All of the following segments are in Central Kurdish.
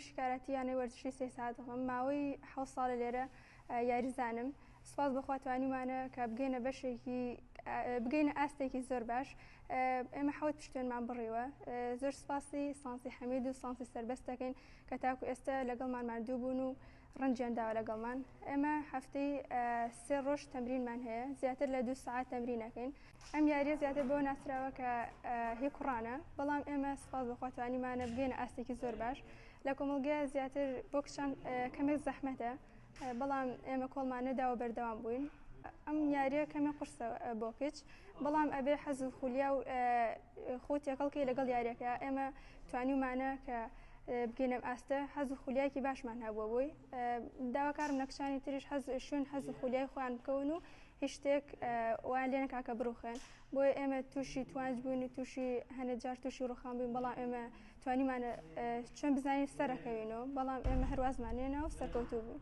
بەشی کاراتی یانەی وەرزشی 3 ساعت دەخۆم ماوەی 7 ساڵە لێرە یاریزانم سوپاس بەخوا توانیمانە کە بگەینە بەشێکی بگەینە ئاستێکی زۆر باش ئێمە حەوت پشتێنمان بڕیوە زۆر سپاسی سانسی حەمید و سانسی سەربەست دەکەین کە تاکو ئێستا لەگەڵمان ماردوو بوون و ڕەنجیان داوە لەگەڵمان ئێمە هەفتەی 3 ڕۆژ تەمرینمان هەیە زیاتر لە 2 ساعت تەمرینەکەین ئەم یاریە زیاتر بۆ ناسراوە کە هی کوڕانە بەڵام ئێمە سپاس بەخوا توانیمانە بگەینە ئاستێکی زۆر باش لە کۆمەڵگەیە زیاتر بۆ کچان کەمێک زەحمەتە بەڵام ئێمە کۆڵمانە داوە بەردەوام بووین ئەم یاریە کەمێک قورسە بۆ کچ بەڵام ئەبێ حەز و خولیا و خۆ تێکەڵکەی لەگەڵ یاریەکە ئێمە توانیمانە کە بگەینەم ئاستە حەز و خولیایەکی باشمان هەبووە بووی داواکارم نەکشانی تریش شوێن حەز و خولیای خۆیان بکەون و هیچ شتێک وان لێ نەکاکە بڕوخێن بۆیە ئێمە تووشی توانج بوون و تووشی هەنێ جار تووشی ڕوخان بووین بەڵام ئێمە توانیمانە چۆن بزانین سەرەکەوینەوە بەڵام ئێمە هەروازمانێنەوە و سەرکەوتوو بووین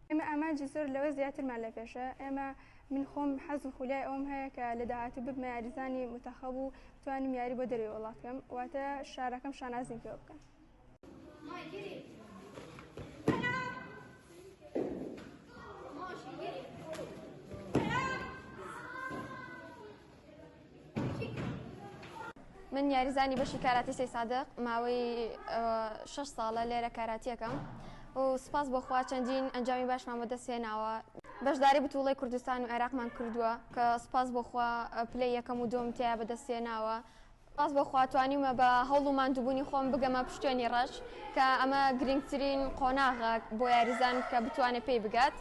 ئێمە ئامانجی زۆر لەوە زیاترمان لە پێشە ئێمە من خۆم حەز و خولیای ئەوم هەیە کە لە داهاتوو ببمە یاریزانی متەخەب و توانم یاری بۆ دەروی وڵات بکەم واتە شارەکەم شانازیم پێوە بکەن من یاریزانی بەشی کاراتی سەی سادق ماوەی 6 ساڵە لێرە کاراتیەکەم و سپاس بۆخوا چەندین ئەنجامی باشمان بەدەستهێناوە بەشداری بتوڵەی کوردستان و عێراقمان کردووە کە سپاس بۆخوا پلەی یەکەم و دوم تیا بەدەستهێناوە سپاس بۆخوا توانیمە بە هەوڵ و ماندووبوونی خۆم بگەمە پشتێنی ڕەش کە ئەمە گرنگترین قۆناغە بۆ یاریزان کە بتوانێت پێی بگات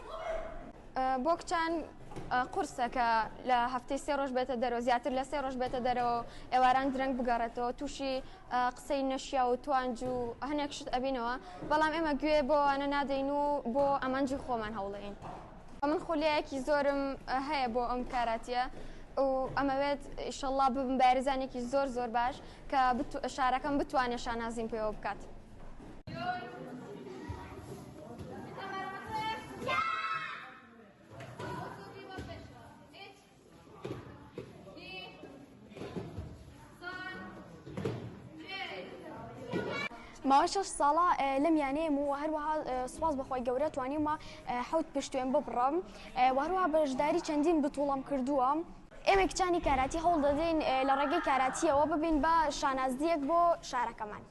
بۆ کچان قورسە کە لە هەفتەی 3 ڕۆژ بێتە دەرەوە زیاتر لە 3 ڕۆژ بێتە دەرەوە ئێواران درەنگ بگەڕێتەوە تووشی قسەی نەشیا و توانج و هەنێک شت ئەبینەوە بەڵام ئێمە گوێ بۆ ئەوانە نادەین و بۆ ئەمانجی خۆمان هەوڵەین من خولیایەکی زۆرم هەیە بۆ ئەم کاراتیە و ئەمەوێت ئیشەڵڵا ببم بە یاریزانێکی زۆر زۆر باش کە شارەکەم بتوانێت شانازیم پێوە بکات ماوەی 6 ساڵە لەم یانەیەم و هەروەها سوپاس بەخوای گەورە توانیمە حەوت پشتوێن ببڕم و هەروەها بەشداری چەندین بتوڵەم کردووە ئێمە کچانی کاراتی هەوڵ دەدەین لە ڕێگەی کاراتیەوە ببین بە شانازیەک بۆ شارەکەمان